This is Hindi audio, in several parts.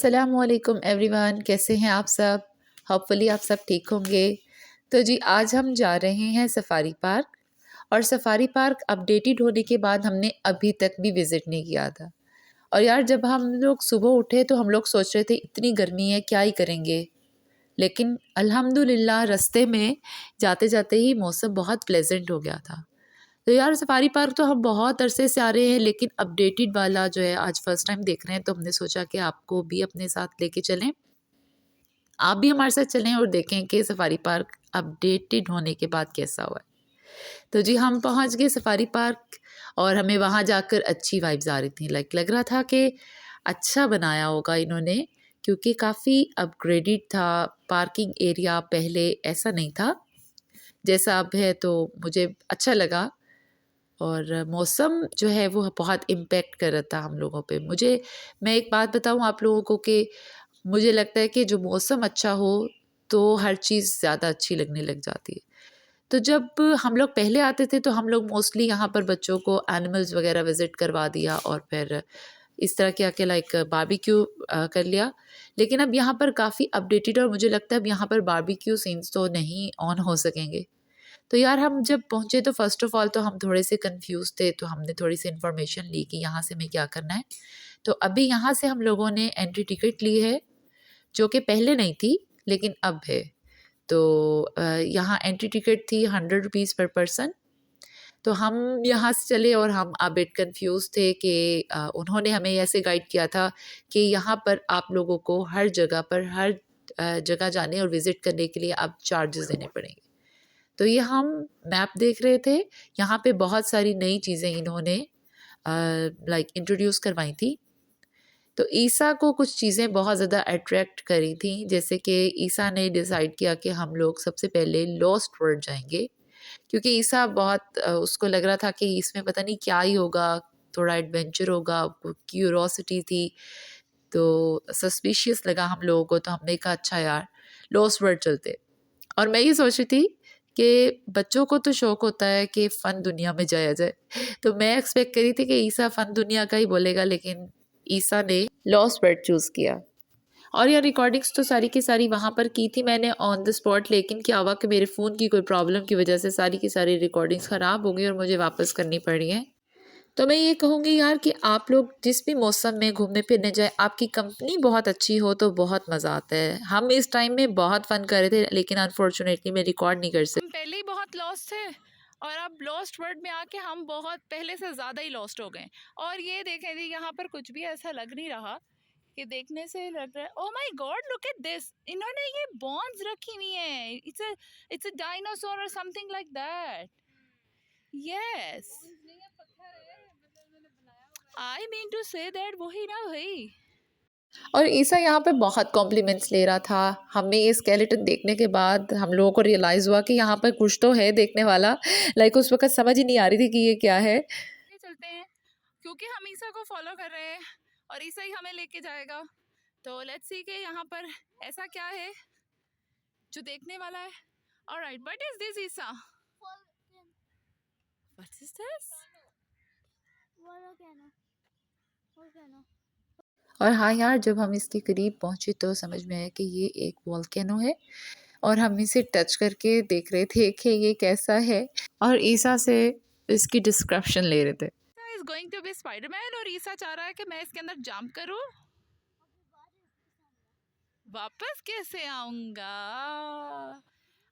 अस्सलामुअलैकुम एवरीवन, कैसे हैं आप सब। होपफुली आप सब ठीक होंगे। तो जी आज हम जा रहे हैं सफारी पार्क। और सफारी पार्क अपडेटेड होने के बाद हमने अभी तक भी विज़िट नहीं किया था। और यार जब हम लोग सुबह उठे तो हम लोग सोच रहे थे इतनी गर्मी है क्या ही करेंगे, लेकिन अल्हम्दुलिल्लाह रास्ते में जाते जाते ही मौसम बहुत प्लेजेंट हो गया था। तो यार सफारी पार्क तो हम बहुत अरसे से आ रहे हैं, लेकिन अपडेटेड वाला जो है आज फर्स्ट टाइम देख रहे हैं, तो हमने सोचा कि आपको भी अपने साथ लेके चलें। आप भी हमारे साथ चलें और देखें कि सफारी पार्क अपडेटेड होने के बाद कैसा हुआ है। तो जी हम पहुंच गए सफारी पार्क और हमें वहाँ जाकर अच्छी वाइब्स आ रही थी। लग रहा था कि अच्छा बनाया होगा इन्होंने, क्योंकि काफ़ी अपग्रेडेड था। पार्किंग एरिया पहले ऐसा नहीं था जैसा अब है, तो मुझे अच्छा लगा। और मौसम जो है वो बहुत इम्पेक्ट कर रहा था हम लोगों पे। मैं एक बात बताऊँ आप लोगों को कि मुझे लगता है कि जो मौसम अच्छा हो तो हर चीज़ ज़्यादा अच्छी लगने लग जाती है। तो जब हम लोग पहले आते थे तो हम लोग मोस्टली यहाँ पर बच्चों को एनिमल्स वगैरह विज़िट करवा दिया और फिर इस तरह के आके लाइक बारबेक्यू कर लिया। लेकिन अब यहाँ पर काफ़ी अपडेटेड और मुझे लगता है अब यहाँ पर बारबेक्यू सीन्स तो नहीं ऑन हो सकेंगे। तो यार हम जब पहुँचे तो फ़र्स्ट ऑफ़ ऑल तो हम थोड़े से कन्फ्यूज़ थे, तो हमने थोड़ी सी इन्फॉर्मेशन ली कि यहाँ से हमें क्या करना है। तो अभी यहाँ से हम लोगों ने एंट्री टिकट ली है, जो कि पहले नहीं थी लेकिन अब है। तो यहाँ एंट्री टिकट थी 100 रुपीज़ पर पर्सन। तो हम यहाँ से चले और हम आ बिट कन्फ्यूज़ थे कि उन्होंने हमें ऐसे गाइड किया था कि यहाँ पर आप लोगों को हर जगह पर हर जगह जाने और विज़िट करने के लिए अब चार्जेस देने पड़ेंगे। तो ये हम मैप देख रहे थे, यहाँ पे बहुत सारी नई चीज़ें इन्होंने लाइक इंट्रोड्यूस करवाई थी। तो ईसा को कुछ चीज़ें बहुत ज़्यादा अट्रैक्ट करी थी, जैसे कि ईसा ने डिसाइड किया कि हम लोग सबसे पहले लॉस्ट वर्ल्ड जाएंगे, क्योंकि ईसा बहुत उसको लग रहा था कि इसमें पता नहीं क्या ही होगा, थोड़ा एडवेंचर होगा, क्यूरोसिटी थी। तो सस्पिशियस लगा हम लोगों को, तो हमने कहा अच्छा यार लॉस्ट वर्ल्ड चलते। और मैं ये सोच रही थी कि बच्चों को तो शौक होता है कि फ़न दुनिया में जाया जाए, तो मैं एक्सपेक्ट करी थी कि ईसा फ़न दुनिया का ही बोलेगा, लेकिन ईसा ने लॉस्ट वर्ड चूज़ किया। और यार रिकॉर्डिंग्स तो सारी की सारी वहाँ पर की थी मैंने ऑन द स्पॉट, लेकिन क्या हुआ कि मेरे फ़ोन की कोई प्रॉब्लम की वजह से सारी की सारी रिकॉर्डिंग्स ख़राब हो गई और मुझे वापस करनी पड़ी है। तो मैं ये कहूँगी यार कि आप लोग जिस भी मौसम में घूमने फिरने जाए, आपकी कंपनी बहुत अच्छी हो तो बहुत मज़ा आता है। हम इस टाइम में बहुत फ़न कर रहे थे, लेकिन अनफॉर्चुनेटली मैं रिकॉर्ड नहीं कर सकती। हम पहले ही बहुत लॉस्ट थे और अब लॉस्ट वर्ड में आके हम बहुत पहले से ज़्यादा ही लॉस्ट हो गए। और ये देखें जी, यहाँ पर कुछ भी ऐसा लग नहीं रहा कि देखने से लग रहा है oh my God look at this, इन्होंने ये बॉन्स रखी हुई हैं। इट्स अ डायनासोर और something like that. Yes, I mean to say that, वही ना भाई। और ईसा यहाँ पे बहुत कॉम्प्लीमेंट्स ले रहा था। हमें ये स्केलेटन देखने के बाद हम लोगों को रियलाइज़ हुआ कि यहाँ पर कुछ तो है देखने वाला। लाइक उस वक़्त समझ ही नहीं आ रही थी कि ये क्या है। ये चलते हैं क्योंकि हम ईसा को फॉलो कर रहे हैं और ईसा ही हमें लेके जाएगा। तो लेट्स सी कि यहाँ पर ऐसा क्या है जो देखने वाला है। Alright, what is this Isa? What is this? और हाँ यार जब हम इसके करीब पहुँचे तो समझ में आया कि ये एक वोल्केनो है, और हम इसे टच करके देख रहे थे कि ये कैसा है, और ईसा से इसकी डिस्क्रिप्शन ले रहे थे। Is going to be Spiderman और ईसा चाह रहा है कि मैं इसके अंदर जंप करूं। वापस कैसे आऊंगा?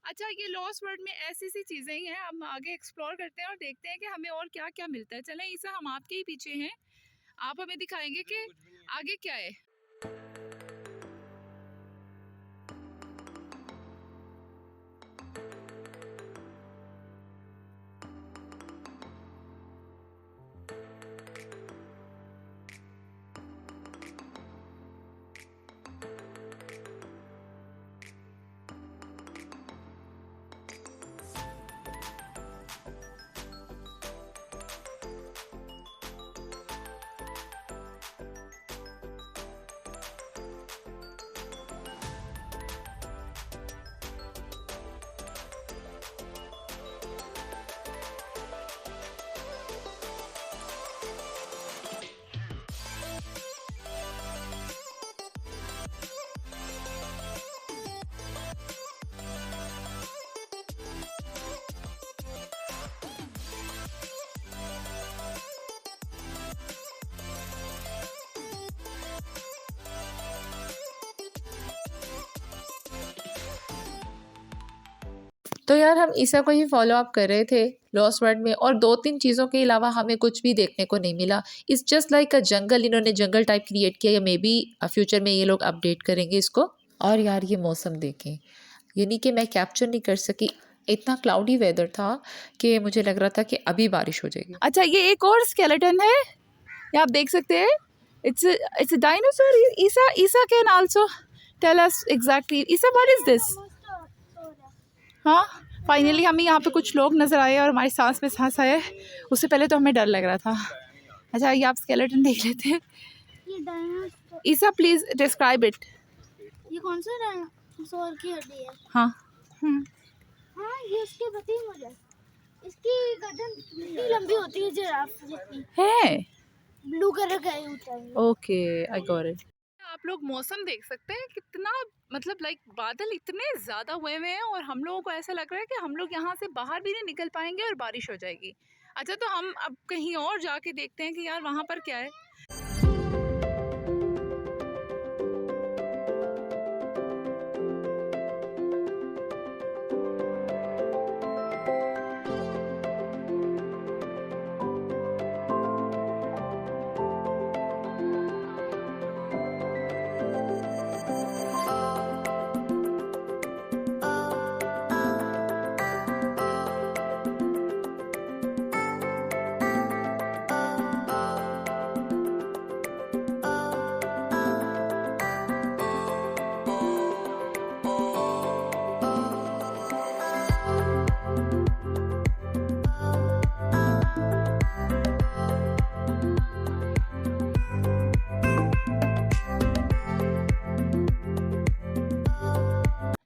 अच्छा, ये लॉस्ट वर्ल्ड में ऐसी सी चीजें ही हैं। हम आगे एक्सप्लोर करते हैं और देखते हैं कि हमें और क्या क्या मिलता है। चलें ईसा, हम आपके ही पीछे हैं, आप हमें दिखाएंगे कि आगे क्या है। तो यार हम ईसा को ही फॉलो अप कर रहे थे लॉस्ट वर्ल्ड में, और 2-3 चीज़ों के अलावा हमें कुछ भी देखने को नहीं मिला। इट्स जस्ट लाइक अ जंगल, इन्होंने जंगल टाइप क्रिएट किया, या मे बी फ्यूचर में ये लोग अपडेट करेंगे इसको। और यार ये मौसम देखें, यानी कि मैं कैप्चर नहीं कर सकी, इतना क्लाउडी वेदर था कि मुझे लग रहा था कि अभी बारिश हो जाएगी। अच्छा, ये एक और स्केलेटन है, ये आप देख सकते हैं। It's a dinosaur. Isa Isa can also tell us exactly. Isa, what is this? हाँ, फाइनली हमें यहाँ पे कुछ लोग नज़र आए और हमारी सांस में सांस आए। उससे पहले तो हमें डर लग रहा था। अच्छा, ये आप स्केलेटन देख लेते हैं। ये dinosaur. Isa, please describe it. ये कौन सा डायनासोर की हड्डी है? हाँ। हाँ, ये उसके पता ही मुझे। इसकी गर्दन इतनी लंबी होती है, जिराफ जितनी। है। ब्लू कलर का ही होता है। Okay, I got it. आप लोग मौसम देख सकते हैं कितना, मतलब लाइक बादल इतने ज़्यादा हुए हुए हैं और हम लोगों को ऐसा लग रहा है कि हम लोग यहाँ से बाहर भी नहीं निकल पाएंगे और बारिश हो जाएगी। अच्छा, तो हम अब कहीं और जाके देखते हैं कि यार वहाँ पर क्या है।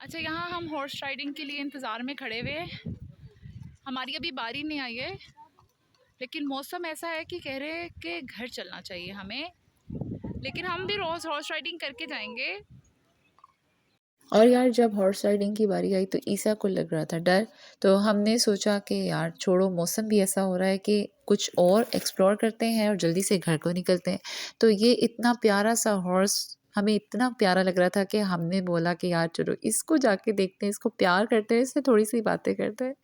अच्छा, यहाँ हम हॉर्स राइडिंग के लिए इंतज़ार में खड़े हुए हैं। हमारी अभी बारी नहीं आई है, लेकिन मौसम ऐसा है कि कह रहे हैं कि घर चलना चाहिए हमें, लेकिन हम भी रोज़ हॉर्स राइडिंग करके जाएंगे। और यार जब हॉर्स राइडिंग की बारी आई तो ईसा को लग रहा था डर, तो हमने सोचा कि यार छोड़ो, मौसम भी ऐसा हो रहा है कि कुछ और एक्सप्लोर करते हैं और जल्दी से घर को निकलते हैं। तो ये इतना प्यारा सा हॉर्स हमें इतना प्यारा लग रहा था कि हमने बोला कि यार चलो इसको जाके देखते हैं, इसको प्यार करते हैं, इससे थोड़ी सी बातें करते हैं।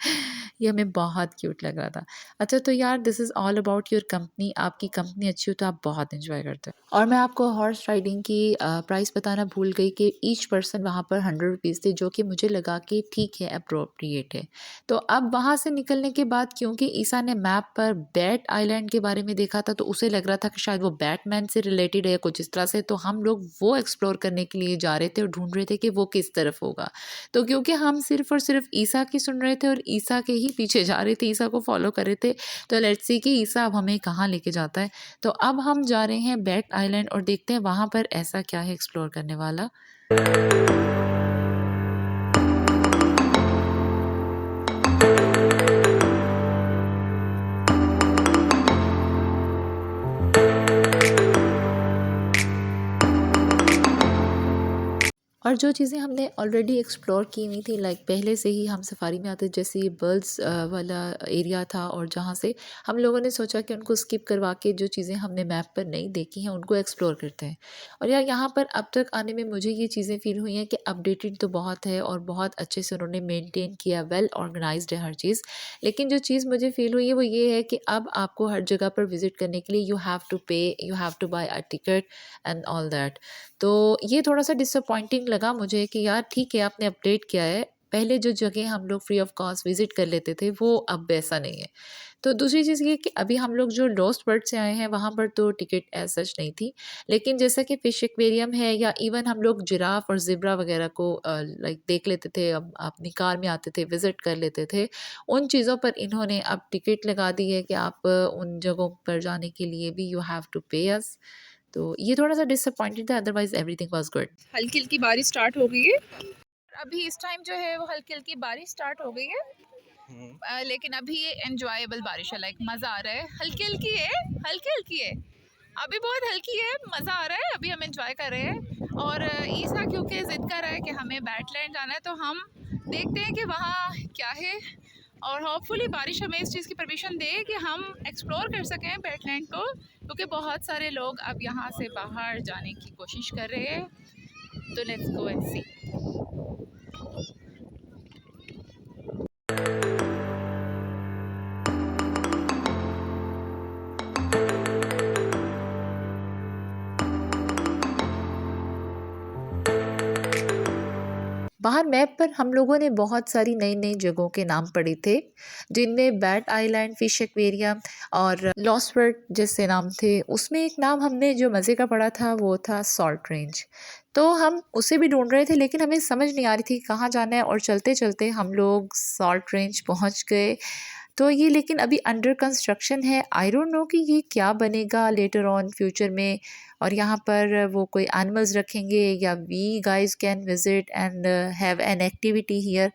ये हमें बहुत क्यूट लग रहा था। अच्छा, तो यार this is all about your company. आपकी कंपनी अच्छी हो तो आप बहुत एंजॉय करते हैं। और मैं आपको हॉर्स राइडिंग की प्राइस बताना भूल गई कि ईच पर्सन वहाँ पर 100 रुपीज़ थे, जो कि मुझे लगा कि ठीक है, अप्रोप्रिएट है। तो अब वहाँ से निकलने के बाद, क्योंकि ईसा ने मैप पर बैट आइलैंड के बारे में देखा था, तो उसे लग रहा था कि शायद वो बैटमैन से रिलेटेड है कुछ इस तरह से, तो हम लोग वो एक्सप्लोर करने के लिए जा रहे थे और ढूंढ रहे थे कि वो किस तरफ होगा। तो क्योंकि हम सिर्फ और सिर्फ ईसा की सुन रहे थे और ईसा के ही पीछे जा रहे थे, ईसा को फॉलो कर रहे थे, तो लेट्स सी कि ईसा अब हमें कहाँ लेके जाता है। तो अब हम जा रहे हैं बैट आइलैंड और देखते हैं वहाँ पर ऐसा क्या है एक्सप्लोर करने वाला। और जो चीज़ें हमने ऑलरेडी एक्सप्लोर की हुई थी, लाइक पहले से ही हम सफारी में आते, जैसे ये बर्ड्स वाला एरिया था, और जहाँ से हम लोगों ने सोचा कि उनको स्किप करवा के जो चीज़ें हमने मैप पर नहीं देखी हैं उनको एक्सप्लोर करते हैं। और यार यहाँ पर अब तक आने में मुझे ये चीज़ें फील हुई हैं कि अपडेटेड तो बहुत है और बहुत अच्छे से उन्होंने मेनटेन किया, वेल ऑर्गेनाइज्ड है हर चीज़। लेकिन जो चीज़ मुझे फील हुई है वो ये है कि अब आपको हर जगह पर विज़िट करने के लिए you have to pay, you have to buy a ticket and all that. तो ये थोड़ा-सा डिसअपॉइंटिंग लगा मुझे कि यार ठीक है, आपने अपडेट किया है। पहले जो जगह हम लोग फ्री ऑफ कॉस्ट विज़िट कर लेते थे, वो अब वैसा नहीं है। तो दूसरी चीज़ ये कि अभी हम लोग जो लॉस्ट वर्ल्ड से आए हैं, वहाँ पर तो टिकट एज़ सच नहीं थी। लेकिन जैसा कि फिश एक्वेरियम है, या इवन हम लोग जिराफ और ज़ेब्रा वगैरह को लाइक देख लेते थे, अब अपनी कार में आते थे, विज़िट कर लेते थे। उन चीज़ों पर इन्होंने अब टिकट लगा दी है कि आप उन जगहों पर जाने के लिए भी यू हैव टू पे अस। तो ये थोड़ा-सा डिसअपॉइंटेड था, अदरवाइज़ एवरीथिंग वाज़ गुड। हल्की हल्की बारिश स्टार्ट हो गई है। अभी इस टाइम जो है वो हल्की हल्की बारिश स्टार्ट हो गई है। लेकिन अभी ये एंजॉयबल बारिश है, लाइक मज़ा आ रहा है। हल्की हल्की है, हल्की हल्की है, अभी बहुत हल्की है, मज़ा आ रहा है, अभी हम एंजॉय कर रहे हैं। और ईसा क्योंकि ज़िद कर रहा है कि हमें बैटलैंड जाना है, तो हम देखते हैं कि वहाँ क्या है। और होपफुली बारिश हमें इस चीज़ की परमिशन दे कि हम एक्सप्लोर कर सकें बैटलैंड को, क्योंकि बहुत सारे लोग अब यहाँ से बाहर जाने की कोशिश कर रहे हैं। तो लेट्स गो एंड सी। बाहर मैप पर हम लोगों ने बहुत सारी नई-नई जगहों के नाम पढ़े थे, जिनमें बैट आइलैंड, फिश एक्वेरियम और लॉस्ट वर्ल्ड जैसे नाम थे। उसमें एक नाम हमने जो मज़े का पढ़ा था वो था सॉल्ट रेंज। तो हम उसे भी ढूँढ रहे थे लेकिन हमें समझ नहीं आ रही थी कहाँ जाना है, और चलते-चलते हम लोग सॉल्ट रेंज पहुँच गए। तो ये लेकिन अभी अंडर कंस्ट्रक्शन है। आई डोंट नो कि ये क्या बनेगा लेटर ऑन फ्यूचर में, और यहाँ पर वो कोई एनिमल्स रखेंगे या we guys can visit and have an activity here.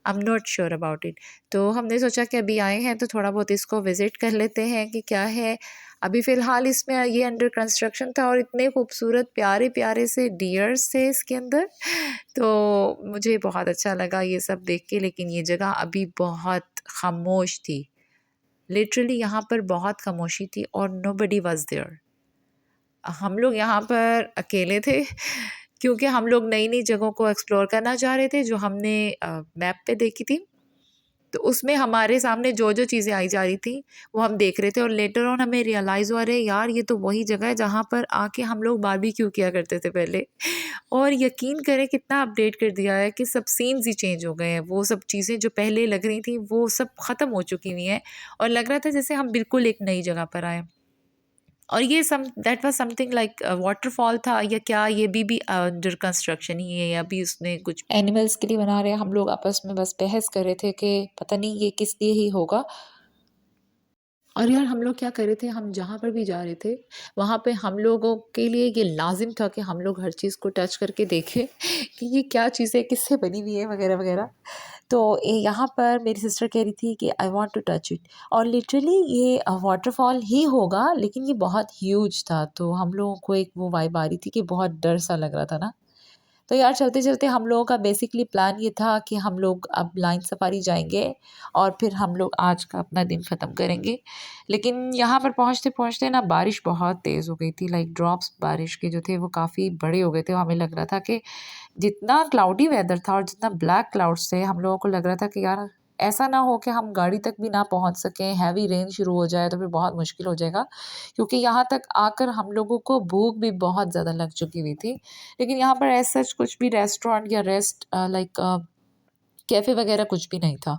I am not sure about it. तो हमने सोचा कि अभी आए हैं तो थोड़ा बहुत इसको विज़िट कर लेते हैं कि क्या है। अभी फ़िलहाल इसमें ये अंडर कंस्ट्रक्शन था और इतने खूबसूरत प्यारे-प्यारे से डियर्स थे इसके अंदर। तो मुझे बहुत अच्छा लगा ये सब देख के, लेकिन ये जगह अभी बहुत ख़ामोश थी। लिटरली यहाँ पर बहुत खामोशी थी और नोबडी वाज़ देयर। हम लोग यहाँ पर अकेले थे क्योंकि हम लोग नई-नई जगहों को एक्सप्लोर करना चाह रहे थे जो हमने मैप पे देखी थी। तो उसमें हमारे सामने जो-जो चीज़ें आई जा रही थी, वो हम देख रहे थे और लेटर ऑन हमें रियलाइज़ हुआ, अरे यार ये तो वही जगह है जहाँ पर आके हम लोग बारबेक्यू किया करते थे पहले। और यकीन करें कितना अपडेट कर दिया है कि सब सीन्स ही चेंज हो गए हैं। वो सब चीज़ें जो पहले लग रही थी वो सब ख़त्म हो चुकी हुई हैं और लग रहा था जैसे हम बिल्कुल एक नई जगह पर आए हैं। और ये some that was something like waterfall था या क्या, ये भी अंडर कंस्ट्रक्शन ही है या अभी उसने कुछ एनिमल्स के लिए बना रहे हैं। हम लोग आपस में बस बहस कर रहे थे कि पता नहीं ये किस लिए ही होगा। और यार हम लोग क्या कर रहे थे, हम जहाँ पर भी जा रहे थे वहाँ पे हम लोगों के लिए ये लाजिम था कि हम लोग हर चीज़ को टच करके देखें कि ये क्या चीज़ है, किससे बनी हुई है, वगैरह वगैरह। तो यहाँ पर मेरी सिस्टर कह रही थी कि I want to touch it, और लिटरली ये वाटरफॉल ही होगा लेकिन ये बहुत ह्यूज था। तो हम लोगों को एक वो वाइब आ रही थी कि बहुत डर सा लग रहा था ना। तो यार चलते-चलते हम लोगों का बेसिकली प्लान ये था कि हम लोग अब लाइन सफारी जाएँगे और फिर हम लोग आज का अपना दिन ख़त्म करेंगे। लेकिन यहाँ पर पहुँचते-पहुँचते ना बारिश बहुत तेज़ हो गई थी, लाइक ड्रॉप्स बारिश के जो थे वो काफ़ी बड़े हो गए थे। हमें लग रहा था कि जितना क्लाउडी वेदर था और जितना ब्लैक क्लाउड्स थे, हम लोगों को लग रहा था कि यार ऐसा ना हो कि हम गाड़ी तक भी ना पहुँच सकें, हैवी रेन शुरू हो जाए तो फिर बहुत मुश्किल हो जाएगा। क्योंकि यहाँ तक आकर हम लोगों को भूख भी बहुत ज़्यादा लग चुकी हुई थी। लेकिन यहाँ पर एज़ सच कुछ भी रेस्टोरेंट या लाइक कैफ़े वगैरह कुछ भी नहीं था।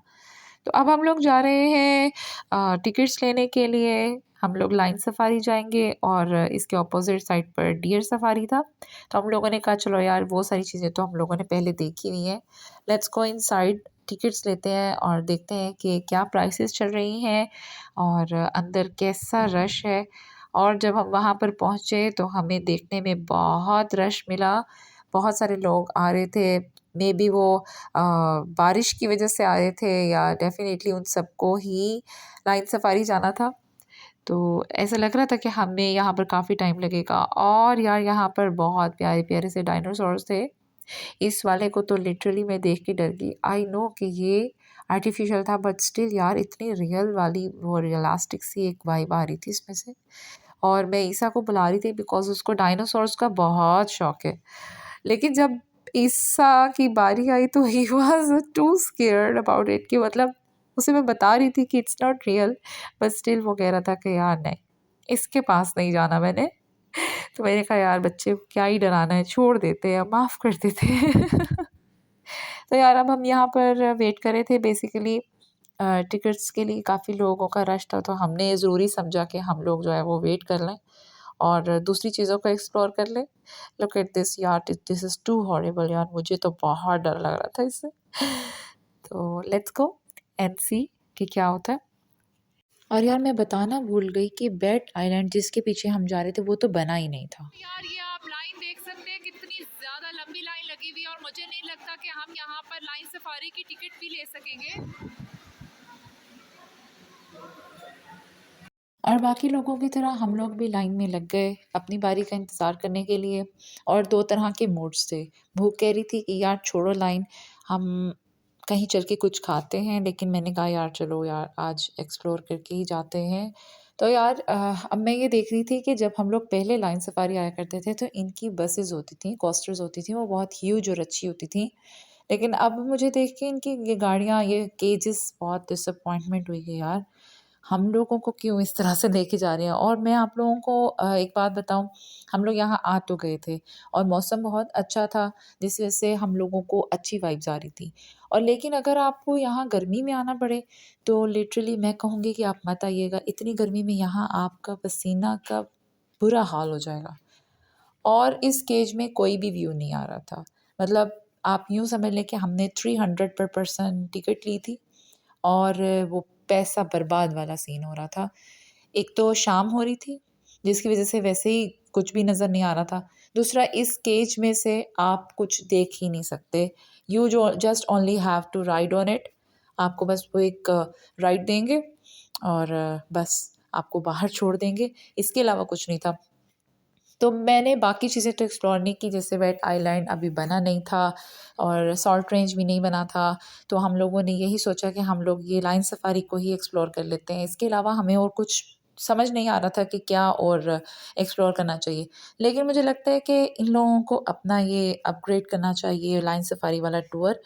तो अब हम लोग जा रहे हैं टिकट्स लेने के लिए। हम लोग लाइन सफारी जाएँगे और इसके अपोज़िट साइड पर डियर सफारी था। तो हम लोगों ने कहा चलो यार वो सारी चीज़ें तो हम लोगों ने पहले देखी हुई हैं। लेट्स गो इनसाइड, टिकट्स लेते हैं और देखते हैं कि क्या प्राइसेस चल रही हैं और अंदर कैसा रश है। और जब हम वहाँ पर पहुँचे तो हमें देखने में बहुत रश मिला। बहुत सारे लोग आ रहे थे, मेबी वो बारिश की वजह से आए थे या डेफ़िनेटली उन सबको ही लाइन सफारी जाना था। तो ऐसा लग रहा था कि हमें यहाँ पर काफ़ी टाइम लगेगा। और यार यहाँ पर बहुत प्यारे-प्यारे से डायनासोर्स थे। इस वाले को तो लिटरली मैं देख के डर गई। आई नो कि ये आर्टिफ़िशियल था बट स्टिल यार इतनी रियल वाली वो रियलिस्टिक सी एक वाइब आ रही थी इसमें से। और मैं ईसा को बुला रही थी बिकॉज़ उसको डायनासोर्स का बहुत शौक है। लेकिन जब ईसा की बारी आई तो he was too scared about it, कि मतलब उसे मैं बता रही थी कि it's not real, but still वो कह रहा था कि यार नहीं, इसके पास नहीं जाना मैंने। तो मैंने कहा यार बच्चे को क्या ही डराना है, छोड़ देते हैं, माफ़ कर देते हैं। तो यार अब हम यहाँ पर वेट कर रहे थे बेसिकली टिकट्स के लिए। काफ़ी लोगों का रश था तो हमने ज़रूरी समझा कि हम लोग जो है वो वेट कर लें और दूसरी चीज़ों को एक्सप्लोर कर लें। लुक एट दिस यार, दिस इज़ टू हॉरिबल यार, मुझे तो बहुत डर लग रहा था इससे। तो लेट्स गो एंड सी कि क्या होता है। और यार मैं बताना भूल गई कि बैट आइलैंड जिसके पीछे हम जा रहे थे वो तो बना ही नहीं था। यार ये आप लाइन देख सकते हैं कितनी ज़्यादा लंबी लाइन लगी हुई है और मुझे नहीं लगता कि हम यहाँ पर लाइन सफारी की टिकट भी ले सकेंगे। और बाकी लोगों की तरह हम लोग भी लाइन में लग गए अपनी बारी का इंतज़ार करने के लिए। और 2 तरह के मूड्स थे। भूख कह रही थी कि यार छोड़ो लाइन, हम कहीं चल के कुछ खाते हैं, लेकिन मैंने कहा यार चलो यार आज एक्सप्लोर करके ही जाते हैं। तो यार अब मैं ये देख रही थी कि जब हम लोग पहले लाइन सफारी आया करते थे तो इनकी बसेज़ होती थी, कोस्टर्स होती थी, वो बहुत ह्यूज और अच्छी होती थी। लेकिन अब मुझे देख के इनकी ये गाड़ियाँ, ये केजेस बहुत डिसअपॉइंटमेंट हुई है यार। हम लोगों को क्यों इस तरह से लेके जा रहे हैं। और मैं आप लोगों को एक बात बताऊँ, हम लोग यहाँ आ तो गए थे और मौसम बहुत अच्छा था, जिस वजह से हम लोगों को अच्छी वाइब्स आ रही थी। और लेकिन अगर आपको यहाँ गर्मी में आना पड़े तो लिटरली मैं कहूँगी कि आप मत आइएगा। इतनी गर्मी में यहाँ आपका पसीना का बुरा हाल हो जाएगा। और इस केज में कोई भी व्यू नहीं आ रहा था। मतलब आप यूँ समझ लें कि हमने 300 पर पर्सन टिकट ली थी और वो पैसा बर्बाद वाला सीन हो रहा था। एक तो शाम हो रही थी, जिसकी वज़ह से वैसे ही कुछ भी नज़र नहीं आ रहा था। दूसरा, इस केज में से आप कुछ देख ही नहीं सकते। यू जो just only have to ride on it. आपको बस वो एक राइड देंगे और बस आपको बाहर छोड़ देंगे। इसके अलावा कुछ नहीं था। तो मैंने बाकी चीज़ें तो एक्सप्लोर नहीं की, जैसे वेट आइलैंड अभी बना नहीं था और सॉल्ट रेंज भी नहीं बना था। तो हम लोगों ने यही सोचा कि हम लोग ये लाइन सफारी को ही एक्सप्लोर कर लेते हैं। इसके अलावा हमें और कुछ समझ नहीं आ रहा था कि क्या और एक्सप्लोर करना चाहिए। लेकिन मुझे लगता है कि इन लोगों को अपना ये अपग्रेड करना चाहिए लाइन सफारी वाला टूर,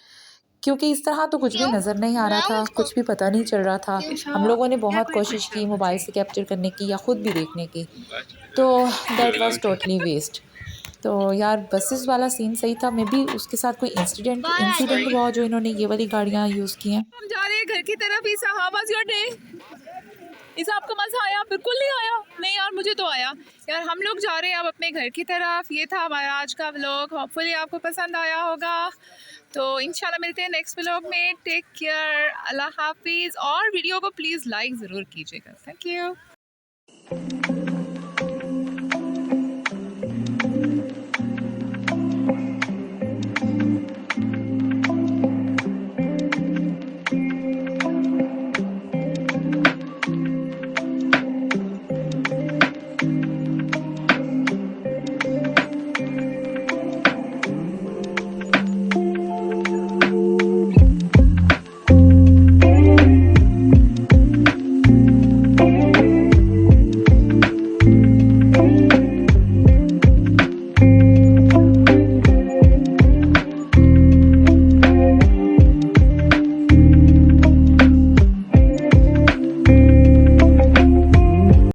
क्योंकि इस तरह तो कुछ भी नज़र नहीं आ रहा था, कुछ भी पता नहीं चल रहा था। हम लोगों ने बहुत कोशिश की मोबाइल से कैप्चर करने की या खुद भी देखने की, तो दैट वाज़ टोटली वेस्ट। तो यार बसेस वाला सीन सही था, मे बी उसके साथ कोई इंसिडेंट हुआ हो जो इन्होंने ये वाली गाड़ियाँ यूज़ की हैं। हम जा रहे हैं घर की तरफ। ईसा, हाउ वाज योर डे? ईसा, आपको मज़ा आया? बिल्कुल नहीं आया? नहीं यार, मुझे तो आया। यार हम लोग जा रहे हैं अब अपने घर की तरफ। ये था हमारा आज का व्लॉग। होपफुली आपको पसंद आया होगा। तो इंशाल्लाह मिलते हैं नेक्स्ट व्लॉग में। टेक केयर, अल्लाह हाफिज़। और वीडियो को प्लीज़ लाइक ज़रूर कीजिएगा। Thank you.